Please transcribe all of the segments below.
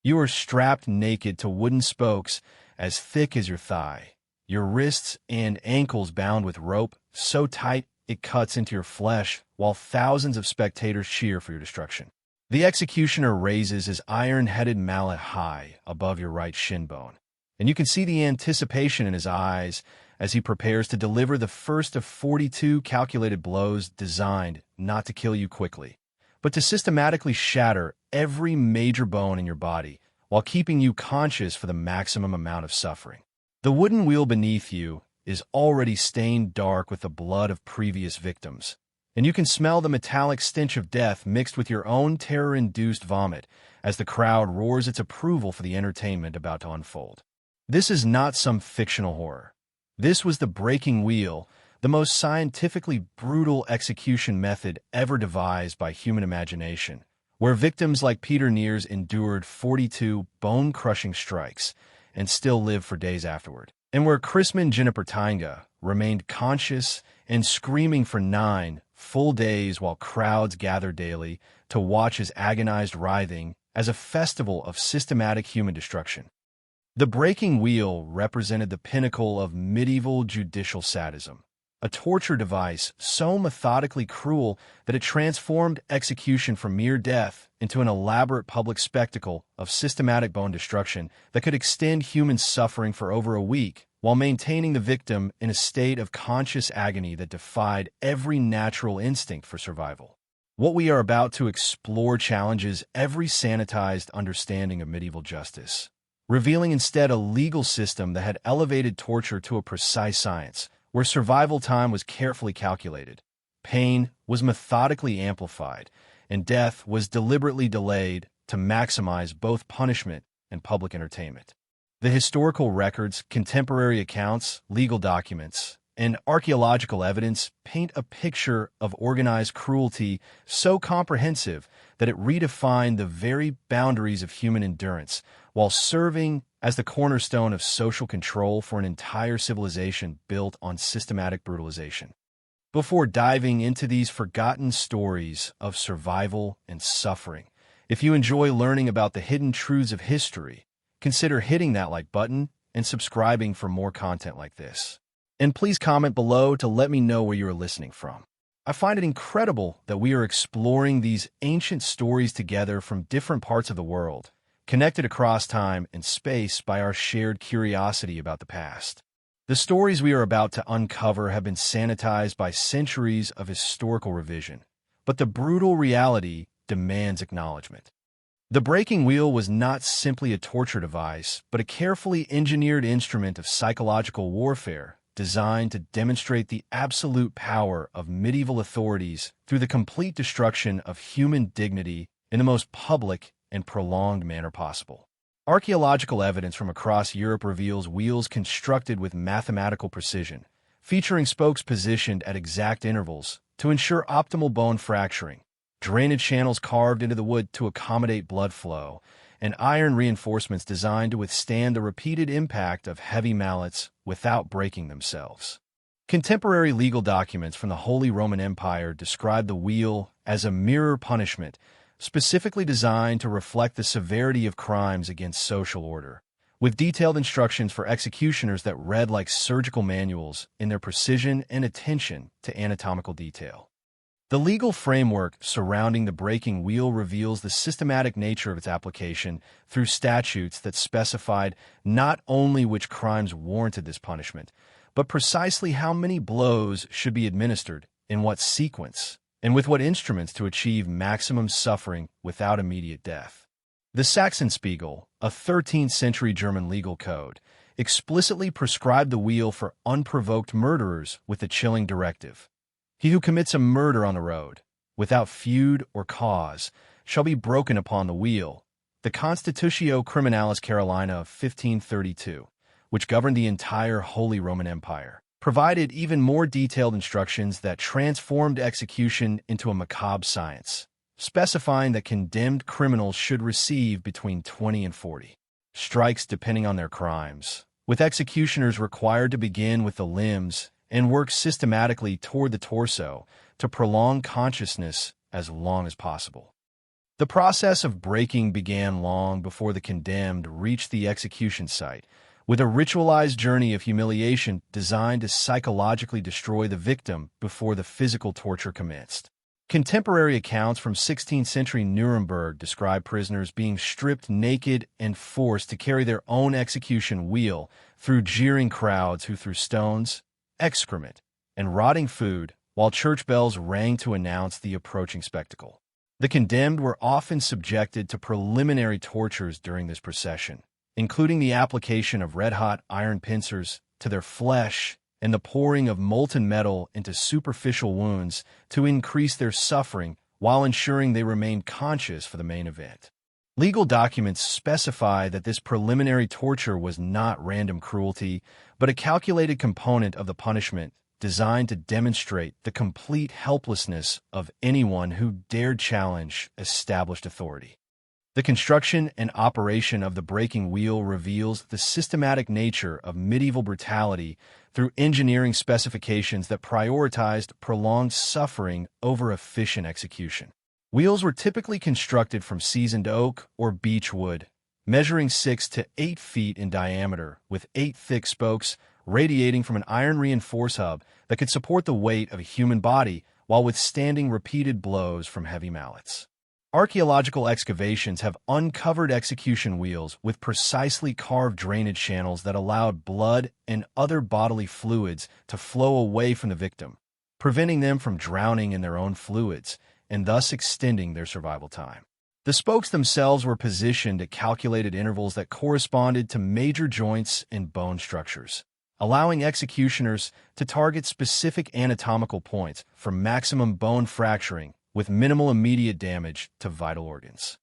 You are strapped naked to wooden spokes as thick as your thigh, your wrists and ankles bound with rope so tight it cuts into your flesh, while thousands of spectators cheer for your destruction. The executioner raises his iron-headed mallet high above your right shin bone, and you can see the anticipation in his eyes as he prepares to deliver the first of 42 calculated blows designed not to kill you quickly, but to systematically shatter every major bone in your body while keeping you conscious for the maximum amount of suffering. The wooden wheel beneath you is already stained dark with the blood of previous victims, and you can smell the metallic stench of death mixed with your own terror-induced vomit as the crowd roars its approval for the entertainment about to unfold. This is not some fictional horror. This was the breaking wheel, the most scientifically brutal execution method ever devised by human imagination, where victims like Peter Neers endured 42 bone-crushing strikes and still lived for days afterward, and where Chrisman Junipertainga remained conscious and screaming for 9 full days while crowds gathered daily to watch his agonized writhing as a festival of systematic human destruction. The breaking wheel represented the pinnacle of medieval judicial sadism, a torture device so methodically cruel that it transformed execution from mere death into an elaborate public spectacle of systematic bone destruction that could extend human suffering for over a week while maintaining the victim in a state of conscious agony that defied every natural instinct for survival. What we are about to explore challenges every sanitized understanding of medieval justice, revealing instead a legal system that had elevated torture to a precise science, where survival time was carefully calculated, pain was methodically amplified, and death was deliberately delayed to maximize both punishment and public entertainment. The historical records, contemporary accounts, legal documents, and archaeological evidence paint a picture of organized cruelty so comprehensive that it redefined the very boundaries of human endurance, while serving as the cornerstone of social control for an entire civilization built on systematic brutalization. Before diving into these forgotten stories of survival and suffering, if you enjoy learning about the hidden truths of history, consider hitting that like button and subscribing for more content like this. And please comment below to let me know where you are listening from. I find it incredible that we are exploring these ancient stories together from different parts of the world, connected across time and space by our shared curiosity about the past. The stories we are about to uncover have been sanitized by centuries of historical revision, but the brutal reality demands acknowledgement. The breaking wheel was not simply a torture device, but a carefully engineered instrument of psychological warfare designed to demonstrate the absolute power of medieval authorities through the complete destruction of human dignity in the most public and prolonged manner possible. Archaeological evidence from across Europe reveals wheels constructed with mathematical precision, featuring spokes positioned at exact intervals to ensure optimal bone fracturing, drainage channels carved into the wood to accommodate blood flow, and iron reinforcements designed to withstand the repeated impact of heavy mallets without breaking themselves. Contemporary legal documents from the Holy Roman Empire describe the wheel as a mirror punishment, specifically designed to reflect the severity of crimes against social order, with detailed instructions for executioners that read like surgical manuals in their precision and attention to anatomical detail. The legal framework surrounding the breaking wheel reveals the systematic nature of its application through statutes that specified not only which crimes warranted this punishment, but precisely how many blows should be administered, in what sequence, and with what instruments to achieve maximum suffering without immediate death. The Saxonspiegel, a 13th-century German legal code, explicitly prescribed the wheel for unprovoked murderers with the chilling directive: "He who commits a murder on the road, without feud or cause, shall be broken upon the wheel." The Constitutio Criminalis Carolina of 1532, which governed the entire Holy Roman Empire, provided even more detailed instructions that transformed execution into a macabre science, specifying that condemned criminals should receive between 20 and 40 strikes depending on their crimes, with executioners required to begin with the limbs and work systematically toward the torso to prolong consciousness as long as possible. The process of breaking began long before the condemned reached the execution site, with a ritualized journey of humiliation designed to psychologically destroy the victim before the physical torture commenced. Contemporary accounts from 16th century Nuremberg describe prisoners being stripped naked and forced to carry their own execution wheel through jeering crowds who threw stones, excrement, and rotting food, while church bells rang to announce the approaching spectacle. The condemned were often subjected to preliminary tortures during this procession, including the application of red-hot iron pincers to their flesh and the pouring of molten metal into superficial wounds to increase their suffering while ensuring they remained conscious for the main event. Legal documents specify that this preliminary torture was not random cruelty, but a calculated component of the punishment designed to demonstrate the complete helplessness of anyone who dared challenge established authority. The construction and operation of the breaking wheel reveals the systematic nature of medieval brutality through engineering specifications that prioritized prolonged suffering over efficient execution. Wheels were typically constructed from seasoned oak or beech wood, measuring 6 to 8 feet in diameter, with 8 thick spokes radiating from an iron-reinforced hub that could support the weight of a human body while withstanding repeated blows from heavy mallets. Archaeological excavations have uncovered execution wheels with precisely carved drainage channels that allowed blood and other bodily fluids to flow away from the victim, preventing them from drowning in their own fluids and thus extending their survival time. The spokes themselves were positioned at calculated intervals that corresponded to major joints and bone structures, allowing executioners to target specific anatomical points for maximum bone fracturing with minimal immediate damage to vital organs.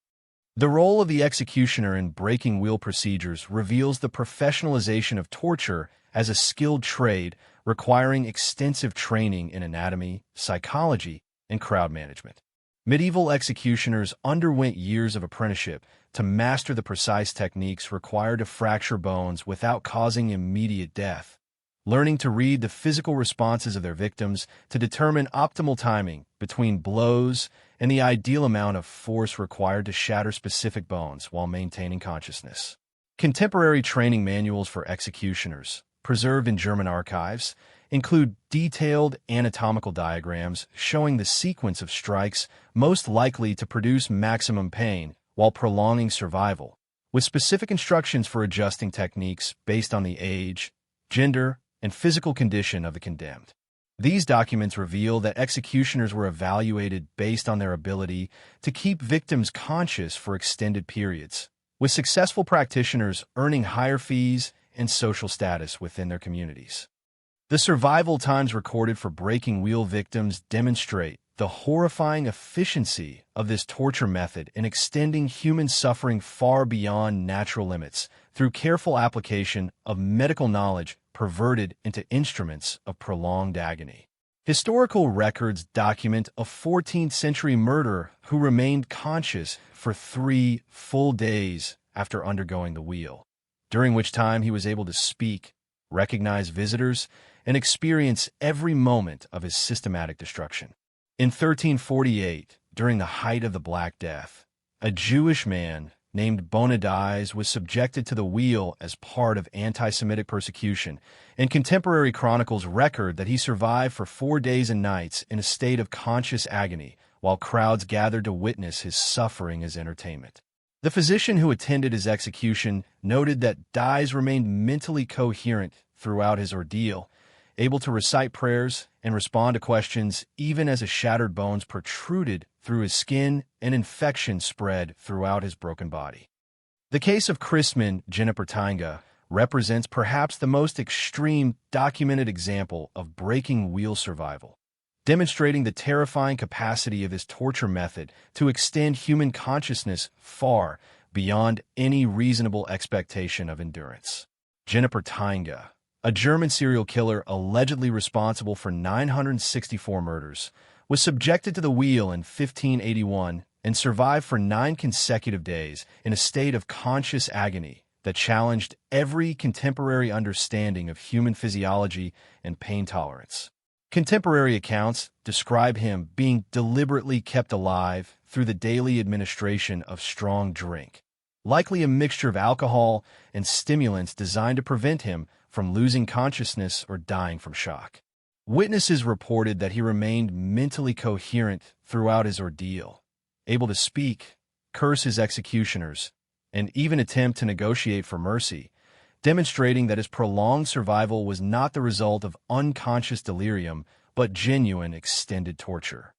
The role of the executioner in breaking wheel procedures reveals the professionalization of torture as a skilled trade requiring extensive training in anatomy, psychology, and crowd management. Medieval executioners underwent years of apprenticeship to master the precise techniques required to fracture bones without causing immediate death, learning to read the physical responses of their victims to determine optimal timing between blows and the ideal amount of force required to shatter specific bones while maintaining consciousness. Contemporary training manuals for executioners, preserved in German archives, include detailed anatomical diagrams showing the sequence of strikes most likely to produce maximum pain while prolonging survival, with specific instructions for adjusting techniques based on the age, gender, and physical condition of the condemned. These documents reveal that executioners were evaluated based on their ability to keep victims conscious for extended periods, with successful practitioners earning higher fees and social status within their communities. The survival times recorded for breaking wheel victims demonstrate the horrifying efficiency of this torture method in extending human suffering far beyond natural limits through careful application of medical knowledge perverted into instruments of prolonged agony. Historical records document a 14th century murderer who remained conscious for 3 full days after undergoing the wheel, during which time he was able to speak, recognize visitors, and experience every moment of his systematic destruction. In 1348, during the height of the Black Death, a Jewish man named Bonadies was subjected to the wheel as part of anti-Semitic persecution, and contemporary chronicles record that he survived for 4 days and nights in a state of conscious agony, while crowds gathered to witness his suffering as entertainment. The physician who attended his execution noted that Dies remained mentally coherent throughout his ordeal, able to recite prayers and respond to questions even as his shattered bones protruded through his skin and infection spread throughout his broken body. The case of Christman Jennipertinga represents perhaps the most extreme documented example of breaking wheel survival, demonstrating the terrifying capacity of this torture method to extend human consciousness far beyond any reasonable expectation of endurance. Jennipertinga, a German serial killer allegedly responsible for 964 murders, was subjected to the wheel in 1581 and survived for 9 consecutive days in a state of conscious agony that challenged every contemporary understanding of human physiology and pain tolerance. Contemporary accounts describe him being deliberately kept alive through the daily administration of strong drink, likely a mixture of alcohol and stimulants designed to prevent him from losing consciousness or dying from shock. Witnesses reported that he remained mentally coherent throughout his ordeal, able to speak, curse his executioners, and even attempt to negotiate for mercy, demonstrating that his prolonged survival was not the result of unconscious delirium, but genuine extended torture.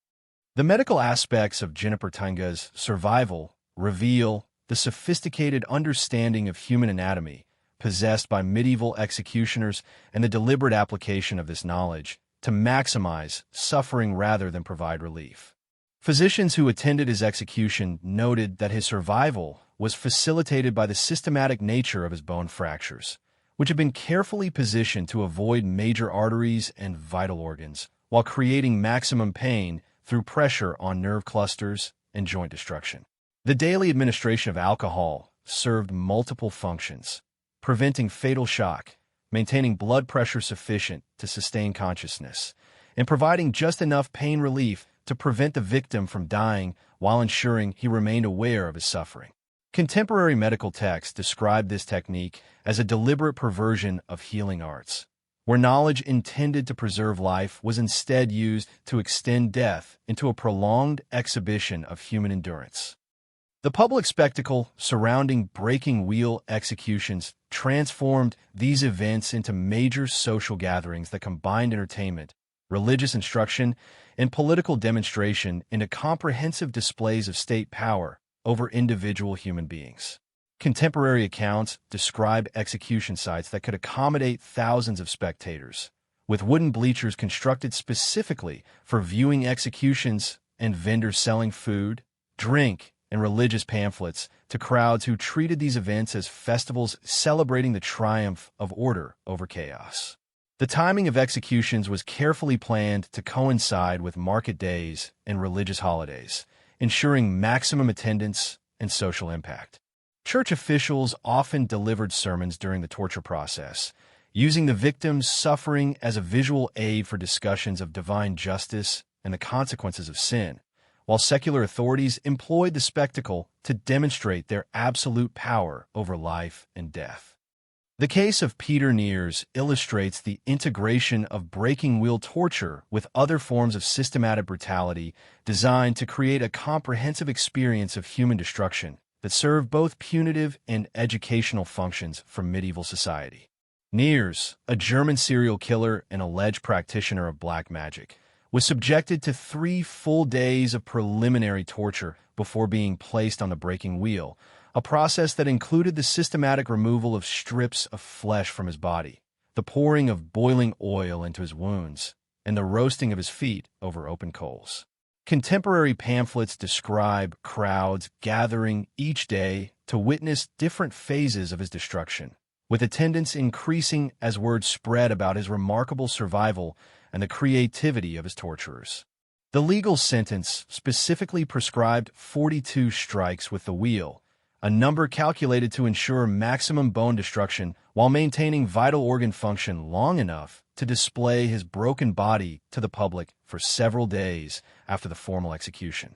The medical aspects of Juniper Tunga's survival reveal the sophisticated understanding of human anatomy possessed by medieval executioners and the deliberate application of this knowledge to maximize suffering rather than provide relief. Physicians who attended his execution noted that his survival was facilitated by the systematic nature of his bone fractures, which had been carefully positioned to avoid major arteries and vital organs, while creating maximum pain through pressure on nerve clusters and joint destruction. The daily administration of alcohol served multiple functions, preventing fatal shock, maintaining blood pressure sufficient to sustain consciousness, and providing just enough pain relief to prevent the victim from dying while ensuring he remained aware of his suffering. Contemporary medical texts describe this technique as a deliberate perversion of healing arts, where knowledge intended to preserve life was instead used to extend death into a prolonged exhibition of human endurance. The public spectacle surrounding breaking wheel executions transformed these events into major social gatherings that combined entertainment, religious instruction, and political demonstration into comprehensive displays of state power over individual human beings. Contemporary accounts describe execution sites that could accommodate thousands of spectators, with wooden bleachers constructed specifically for viewing executions and vendors selling food, drink, and religious pamphlets to crowds who treated these events as festivals celebrating the triumph of order over chaos. The timing of executions was carefully planned to coincide with market days and religious holidays, ensuring maximum attendance and social impact. Church officials often delivered sermons during the torture process, using the victim's suffering as a visual aid for discussions of divine justice and the consequences of sin, while secular authorities employed the spectacle to demonstrate their absolute power over life and death. The case of Peter Neers illustrates the integration of breaking wheel torture with other forms of systematic brutality designed to create a comprehensive experience of human destruction that served both punitive and educational functions for medieval society. Neers, a German serial killer and alleged practitioner of black magic, was subjected to 3 full days of preliminary torture before being placed on the breaking wheel, a process that included the systematic removal of strips of flesh from his body, the pouring of boiling oil into his wounds, and the roasting of his feet over open coals. Contemporary pamphlets describe crowds gathering each day to witness different phases of his destruction, with attendance increasing as word spread about his remarkable survival and the creativity of his torturers. The legal sentence specifically prescribed 42 strikes with the wheel, a number calculated to ensure maximum bone destruction while maintaining vital organ function long enough to display his broken body to the public for several days after the formal execution.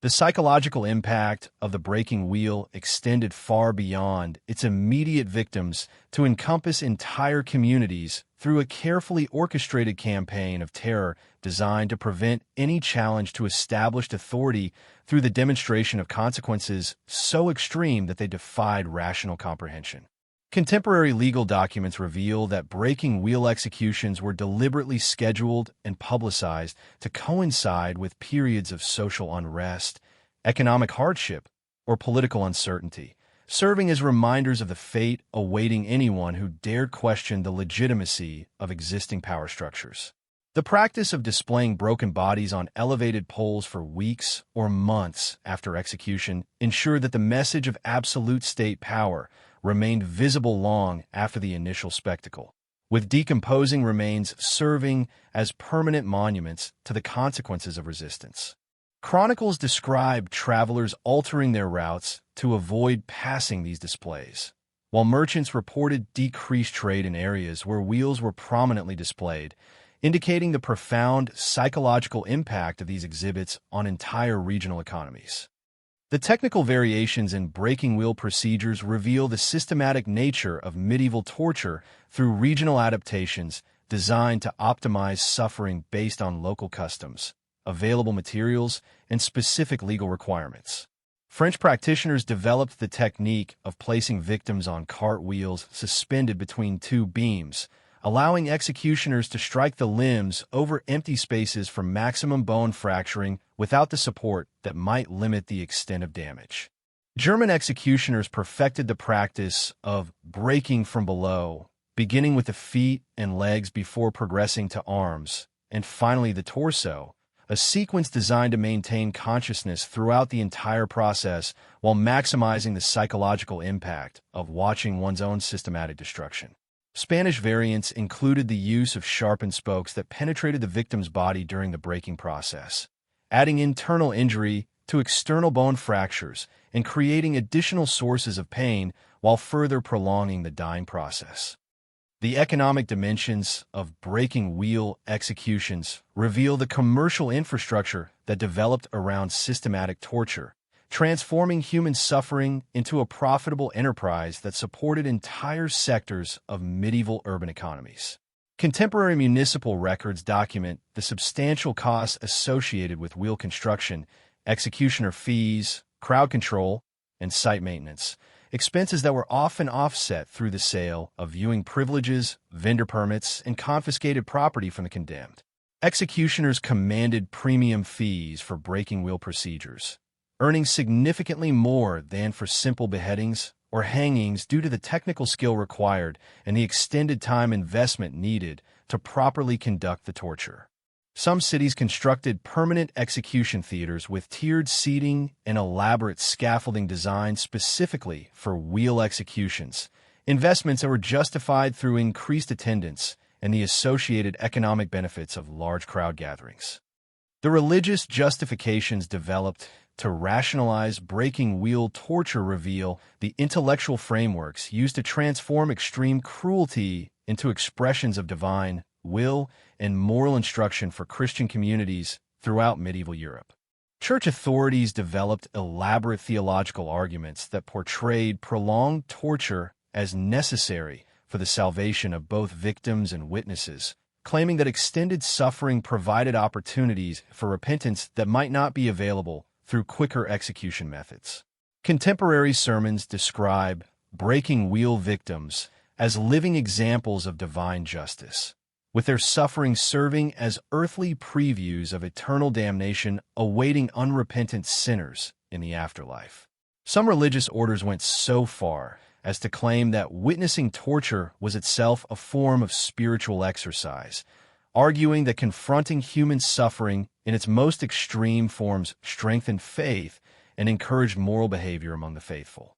The psychological impact of the breaking wheel extended far beyond its immediate victims to encompass entire communities through a carefully orchestrated campaign of terror designed to prevent any challenge to established authority through the demonstration of consequences so extreme that they defied rational comprehension. Contemporary legal documents reveal that breaking wheel executions were deliberately scheduled and publicized to coincide with periods of social unrest, economic hardship, or political uncertainty, serving as reminders of the fate awaiting anyone who dared question the legitimacy of existing power structures. The practice of displaying broken bodies on elevated poles for weeks or months after execution ensured that the message of absolute state power remained visible long after the initial spectacle, with decomposing remains serving as permanent monuments to the consequences of resistance. Chronicles describe travelers altering their routes to avoid passing these displays, while merchants reported decreased trade in areas where wheels were prominently displayed, indicating the profound psychological impact of these exhibits on entire regional economies. The technical variations in breaking wheel procedures reveal the systematic nature of medieval torture through regional adaptations designed to optimize suffering based on local customs, available materials, and specific legal requirements. French practitioners developed the technique of placing victims on cartwheels suspended between two beams, allowing executioners to strike the limbs over empty spaces for maximum bone fracturing without the support that might limit the extent of damage. German executioners perfected the practice of breaking from below, beginning with the feet and legs before progressing to arms, and finally the torso, a sequence designed to maintain consciousness throughout the entire process while maximizing the psychological impact of watching one's own systematic destruction. Spanish variants included the use of sharpened spokes that penetrated the victim's body during the breaking process, adding internal injury to external bone fractures and creating additional sources of pain while further prolonging the dying process. The economic dimensions of breaking wheel executions reveal the commercial infrastructure that developed around systematic torture, transforming human suffering into a profitable enterprise that supported entire sectors of medieval urban economies. Contemporary municipal records document the substantial costs associated with wheel construction, executioner fees, crowd control, and site maintenance, expenses that were often offset through the sale of viewing privileges, vendor permits, and confiscated property from the condemned. Executioners commanded premium fees for breaking wheel procedures, earning significantly more than for simple beheadings or hangings due to the technical skill required and the extended time investment needed to properly conduct the torture. Some cities constructed permanent execution theaters with tiered seating and elaborate scaffolding designed specifically for wheel executions, investments that were justified through increased attendance and the associated economic benefits of large crowd gatherings. The religious justifications developed to rationalize breaking wheel torture reveal the intellectual frameworks used to transform extreme cruelty into expressions of divine will and moral instruction for Christian communities throughout medieval Europe. Church authorities developed elaborate theological arguments that portrayed prolonged torture as necessary for the salvation of both victims and witnesses, claiming that extended suffering provided opportunities for repentance that might not be available through quicker execution methods. Contemporary sermons describe breaking wheel victims as living examples of divine justice, with their suffering serving as earthly previews of eternal damnation awaiting unrepentant sinners in the afterlife. Some religious orders went so far as to claim that witnessing torture was itself a form of spiritual exercise, arguing that confronting human suffering in its most extreme forms strengthened faith and encouraged moral behavior among the faithful.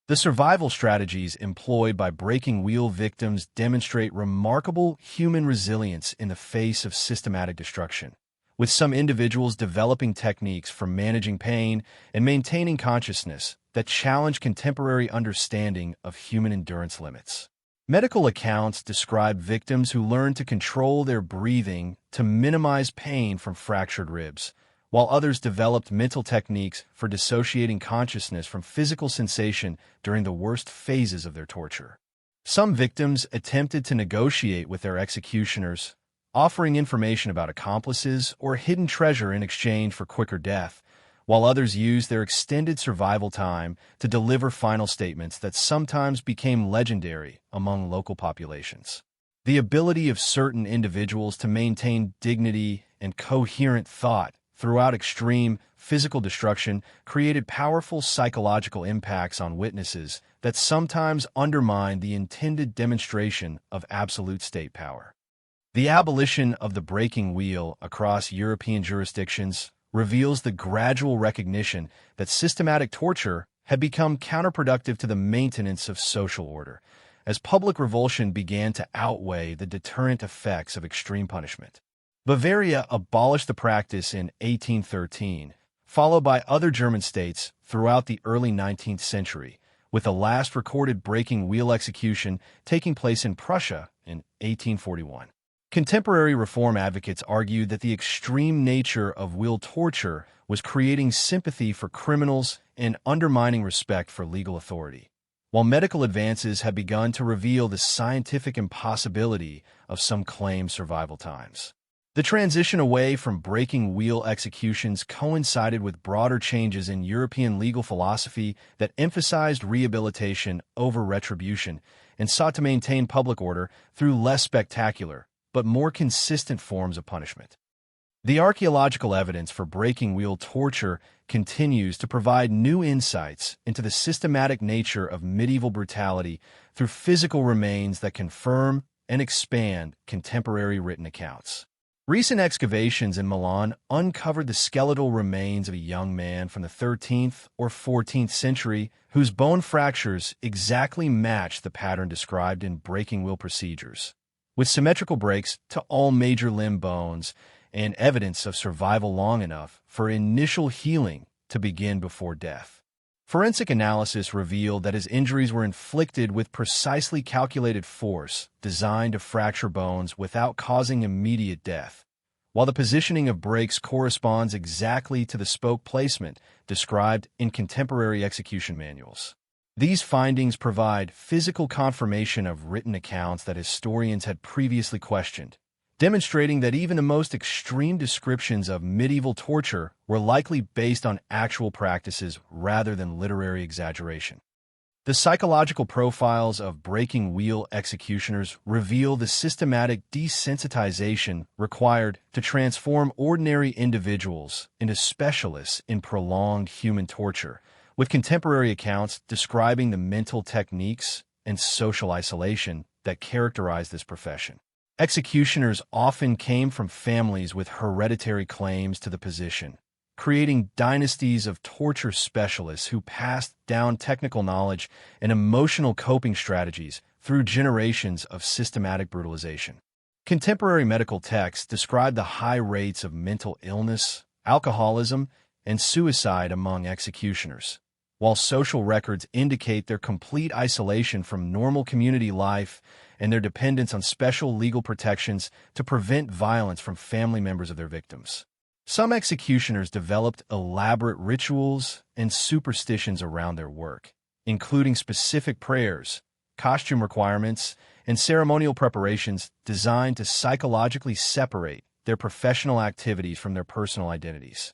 The survival strategies employed by breaking wheel victims demonstrate remarkable human resilience in the face of systematic destruction, with some individuals developing techniques for managing pain and maintaining consciousness that challenge contemporary understanding of human endurance limits. Medical accounts describe victims who learned to control their breathing to minimize pain from fractured ribs, while others developed mental techniques for dissociating consciousness from physical sensation during the worst phases of their torture. Some victims attempted to negotiate with their executioners, offering information about accomplices or hidden treasure in exchange for quicker death, while others used their extended survival time to deliver final statements that sometimes became legendary among local populations. The ability of certain individuals to maintain dignity and coherent thought throughout extreme physical destruction created powerful psychological impacts on witnesses that sometimes undermined the intended demonstration of absolute state power. The abolition of the breaking wheel across European jurisdictions reveals the gradual recognition that systematic torture had become counterproductive to the maintenance of social order, as public revulsion began to outweigh the deterrent effects of extreme punishment. Bavaria abolished the practice in 1813, followed by other German states throughout the early 19th century, with the last recorded breaking wheel execution taking place in Prussia in 1841. Contemporary reform advocates argued that the extreme nature of wheel torture was creating sympathy for criminals and undermining respect for legal authority, while medical advances have begun to reveal the scientific impossibility of some claimed survival times. The transition away from breaking wheel executions coincided with broader changes in European legal philosophy that emphasized rehabilitation over retribution and sought to maintain public order through less spectacular, but more consistent forms of punishment. The archaeological evidence for breaking wheel torture continues to provide new insights into the systematic nature of medieval brutality through physical remains that confirm and expand contemporary written accounts. Recent excavations in Milan uncovered the skeletal remains of a young man from the 13th or 14th century whose bone fractures exactly match the pattern described in breaking wheel procedures, with symmetrical breaks to all major limb bones and evidence of survival long enough for initial healing to begin before death. Forensic analysis revealed that his injuries were inflicted with precisely calculated force designed to fracture bones without causing immediate death, while the positioning of breaks corresponds exactly to the spoke placement described in contemporary execution manuals. These findings provide physical confirmation of written accounts that historians had previously questioned, demonstrating that even the most extreme descriptions of medieval torture were likely based on actual practices rather than literary exaggeration. The psychological profiles of breaking wheel executioners reveal the systematic desensitization required to transform ordinary individuals into specialists in prolonged human torture, with contemporary accounts describing the mental techniques and social isolation that characterize this profession. Executioners often came from families with hereditary claims to the position, creating dynasties of torture specialists who passed down technical knowledge and emotional coping strategies through generations of systematic brutalization. Contemporary medical texts describe the high rates of mental illness, alcoholism, and suicide among executioners, while social records indicate their complete isolation from normal community life and their dependence on special legal protections to prevent violence from family members of their victims. Some executioners developed elaborate rituals and superstitions around their work, including specific prayers, costume requirements, and ceremonial preparations designed to psychologically separate their professional activities from their personal identities.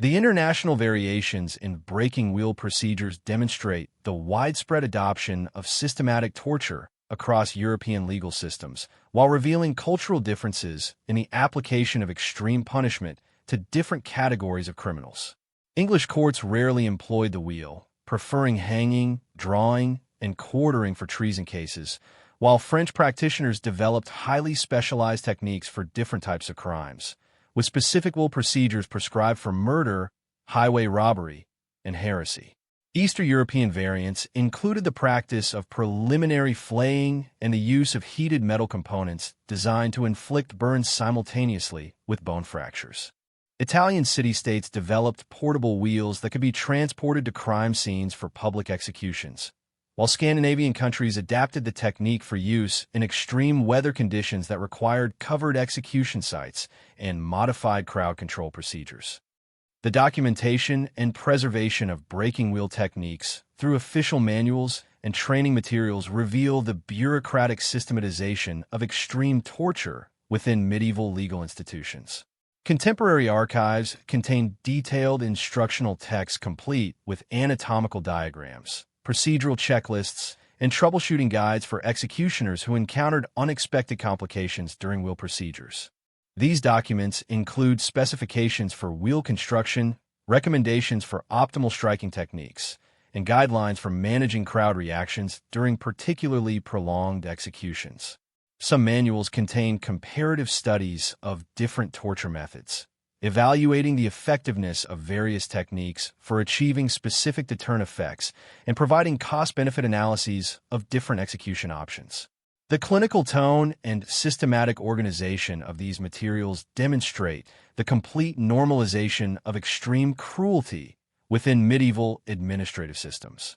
The international variations in breaking wheel procedures demonstrate the widespread adoption of systematic torture across European legal systems, while revealing cultural differences in the application of extreme punishment to different categories of criminals. English courts rarely employed the wheel, preferring hanging, drawing, and quartering for treason cases, while French practitioners developed highly specialized techniques for different types of crimes, with specific wheel procedures prescribed for murder, highway robbery, and heresy. Eastern European variants included the practice of preliminary flaying and the use of heated metal components designed to inflict burns simultaneously with bone fractures. Italian city-states developed portable wheels that could be transported to crime scenes for public executions, while Scandinavian countries adapted the technique for use in extreme weather conditions that required covered execution sites and modified crowd control procedures. The documentation and preservation of breaking wheel techniques through official manuals and training materials reveal the bureaucratic systematization of extreme torture within medieval legal institutions. Contemporary archives contain detailed instructional texts complete with anatomical diagrams, procedural checklists, and troubleshooting guides for executioners who encountered unexpected complications during wheel procedures. These documents include specifications for wheel construction, recommendations for optimal striking techniques, and guidelines for managing crowd reactions during particularly prolonged executions. Some manuals contain comparative studies of different torture methods, evaluating the effectiveness of various techniques for achieving specific deterrent effects and providing cost-benefit analyses of different execution options. The clinical tone and systematic organization of these materials demonstrate the complete normalization of extreme cruelty within medieval administrative systems.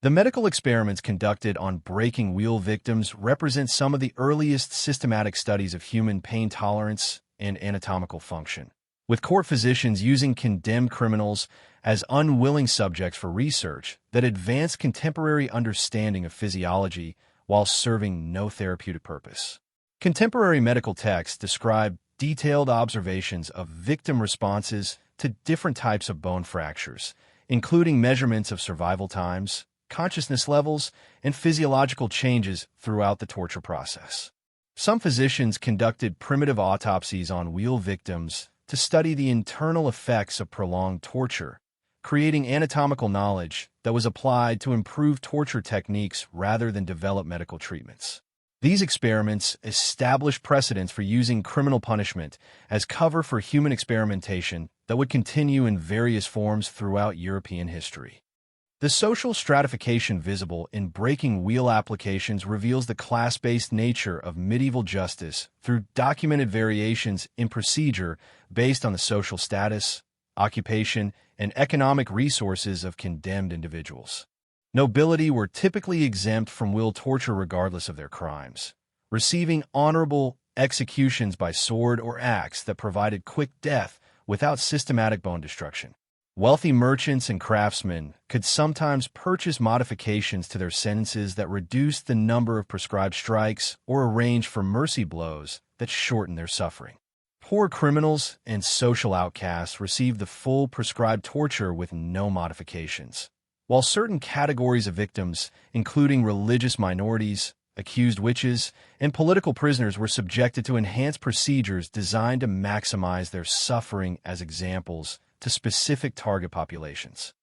The medical experiments conducted on breaking wheel victims represent some of the earliest systematic studies of human pain tolerance and anatomical function, with court physicians using condemned criminals as unwilling subjects for research that advanced contemporary understanding of physiology while serving no therapeutic purpose. Contemporary medical texts describe detailed observations of victim responses to different types of bone fractures, including measurements of survival times, consciousness levels, and physiological changes throughout the torture process. Some physicians conducted primitive autopsies on wheel victims to study the internal effects of prolonged torture, creating anatomical knowledge that was applied to improve torture techniques rather than develop medical treatments. These experiments established precedents for using criminal punishment as cover for human experimentation that would continue in various forms throughout European history. The social stratification visible in breaking wheel applications reveals the class-based nature of medieval justice through documented variations in procedure based on the social status, occupation, and economic resources of condemned individuals. Nobility were typically exempt from wheel torture regardless of their crimes, receiving honorable executions by sword or axe that provided quick death without systematic bone destruction. Wealthy merchants and craftsmen could sometimes purchase modifications to their sentences that reduced the number of prescribed strikes or arrange for mercy blows that shortened their suffering. Poor criminals and social outcasts received the full prescribed torture with no modifications, while certain categories of victims, including religious minorities, accused witches, and political prisoners, were subjected to enhanced procedures designed to maximize their suffering as examples to specific target populations.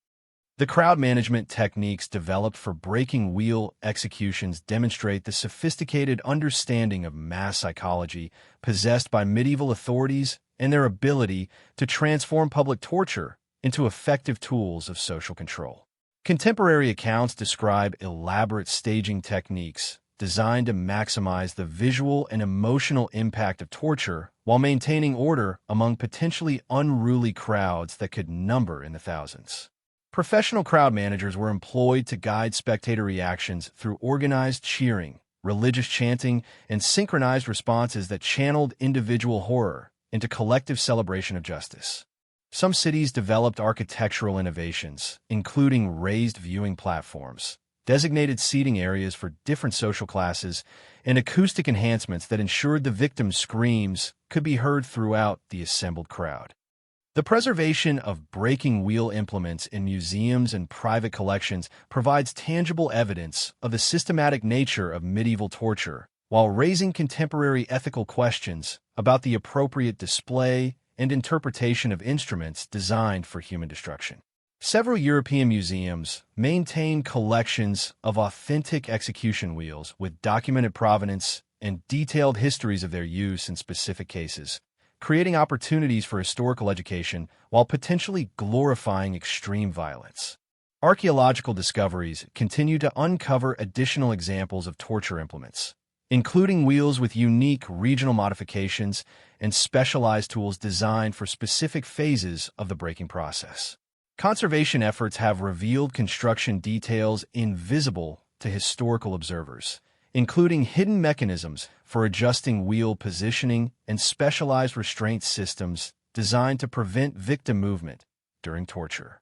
The crowd management techniques developed for breaking wheel executions demonstrate the sophisticated understanding of mass psychology possessed by medieval authorities and their ability to transform public torture into effective tools of social control. Contemporary accounts describe elaborate staging techniques designed to maximize the visual and emotional impact of torture while maintaining order among potentially unruly crowds that could number in the thousands. Professional crowd managers were employed to guide spectator reactions through organized cheering, religious chanting, and synchronized responses that channeled individual horror into collective celebration of justice. Some cities developed architectural innovations, including raised viewing platforms, designated seating areas for different social classes, and acoustic enhancements that ensured the victim's screams could be heard throughout the assembled crowd. The preservation of breaking wheel implements in museums and private collections provides tangible evidence of the systematic nature of medieval torture, while raising contemporary ethical questions about the appropriate display and interpretation of instruments designed for human destruction. Several European museums maintain collections of authentic execution wheels with documented provenance and detailed histories of their use in specific cases, creating opportunities for historical education while potentially glorifying extreme violence. Archaeological discoveries continue to uncover additional examples of torture implements, including wheels with unique regional modifications and specialized tools designed for specific phases of the breaking process. Conservation efforts have revealed construction details invisible to historical observers, including hidden mechanisms for adjusting wheel positioning and specialized restraint systems designed to prevent victim movement during torture.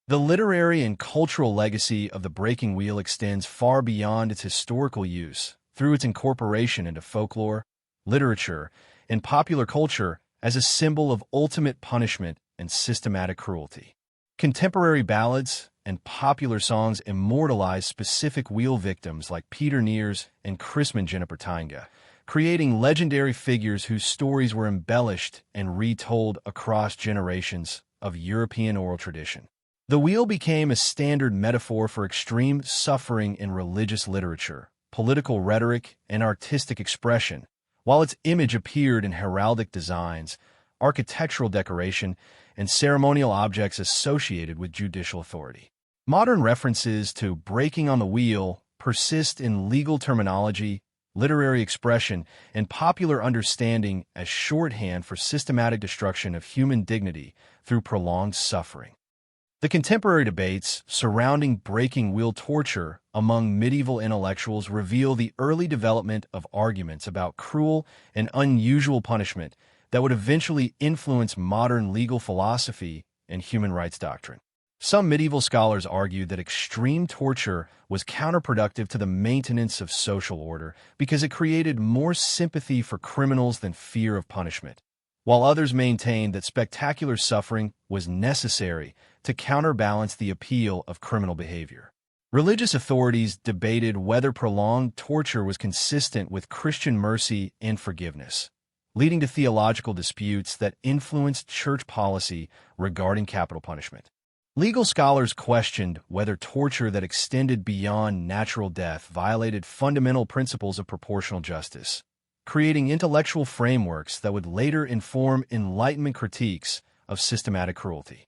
The literary and cultural legacy of the breaking wheel extends far beyond its historical use through its incorporation into folklore, literature, and popular culture as a symbol of ultimate punishment and systematic cruelty. Contemporary ballads and popular songs immortalize specific wheel victims like Peter Neers and Chrisman Jennifer, creating legendary figures whose stories were embellished and retold across generations of European oral tradition. The wheel became a standard metaphor for extreme suffering in religious literature, political rhetoric, and artistic expression, while its image appeared in heraldic designs, architectural decoration, and ceremonial objects associated with judicial authority. Modern references to breaking on the wheel persist in legal terminology, literary expression, and popular understanding as shorthand for systematic destruction of human dignity through prolonged suffering. The contemporary debates surrounding breaking wheel torture among medieval intellectuals reveal the early development of arguments about cruel and unusual punishment that would eventually influence modern legal philosophy and human rights doctrine. Some medieval scholars argued that extreme torture was counterproductive to the maintenance of social order because it created more sympathy for criminals than fear of punishment, while others maintained that spectacular suffering was necessary to counterbalance the appeal of criminal behavior. Religious authorities debated whether prolonged torture was consistent with Christian mercy and forgiveness, leading to theological disputes that influenced church policy regarding capital punishment. Legal scholars questioned whether torture that extended beyond natural death violated fundamental principles of proportional justice, creating intellectual frameworks that would later inform Enlightenment critiques of systematic cruelty.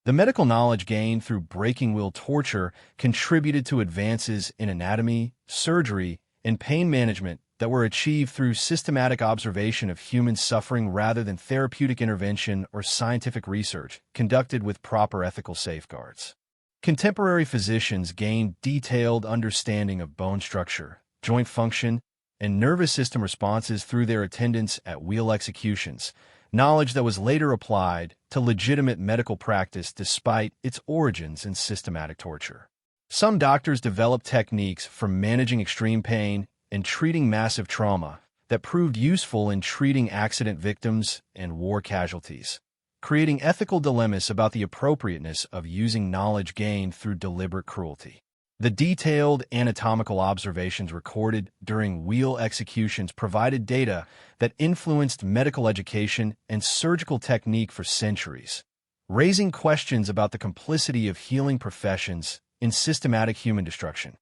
The medical knowledge gained through breaking wheel torture contributed to advances in anatomy, surgery, and pain management that were achieved through systematic observation of human suffering rather than therapeutic intervention or scientific research conducted with proper ethical safeguards. Contemporary physicians gained detailed understanding of bone structure, joint function, and nervous system responses through their attendance at wheel executions, knowledge that was later applied to legitimate medical practice despite its origins in systematic torture. Some doctors developed techniques for managing extreme pain and treating massive trauma that proved useful in treating accident victims and war casualties, creating ethical dilemmas about the appropriateness of using knowledge gained through deliberate cruelty. The detailed anatomical observations recorded during wheel executions provided data that influenced medical education and surgical technique for centuries, raising questions about the complicity of healing professions in systematic human destruction.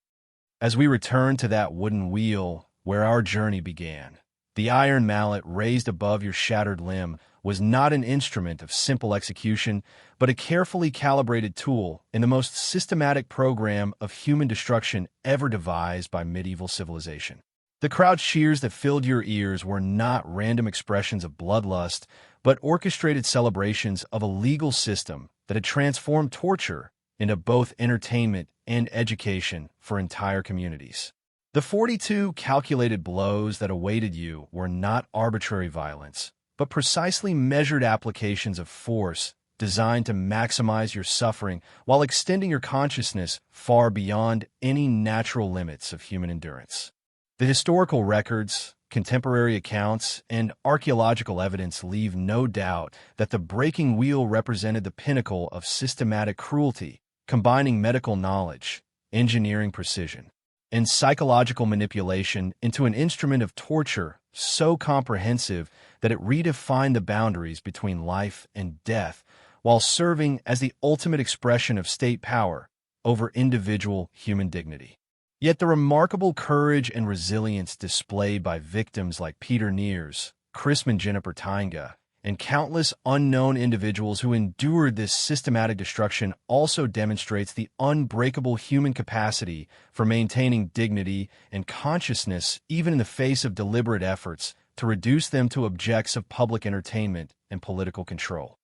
As we return to that wooden wheel where our journey began, the iron mallet raised above your shattered limb was not an instrument of simple execution, but a carefully calibrated tool in the most systematic program of human destruction ever devised by medieval civilization. The crouched shears that filled your ears were not random expressions of bloodlust, but orchestrated celebrations of a legal system that had transformed torture into both entertainment and education for entire communities. The 42 calculated blows that awaited you were not arbitrary violence, but precisely measured applications of force designed to maximize your suffering while extending your consciousness far beyond any natural limits of human endurance. The historical records, contemporary accounts, and archeological evidence leave no doubt that the breaking wheel represented the pinnacle of systematic cruelty, combining medical knowledge, engineering precision, and psychological manipulation into an instrument of torture so comprehensive that it redefined the boundaries between life and death while serving as the ultimate expression of state power over individual human dignity. Yet the remarkable courage and resilience displayed by victims like Peter Neers, Chrisman Juniper Tainga, and countless unknown individuals who endured this systematic destruction also demonstrates the unbreakable human capacity for maintaining dignity and consciousness even in the face of deliberate efforts to reduce them to objects of public entertainment and political control.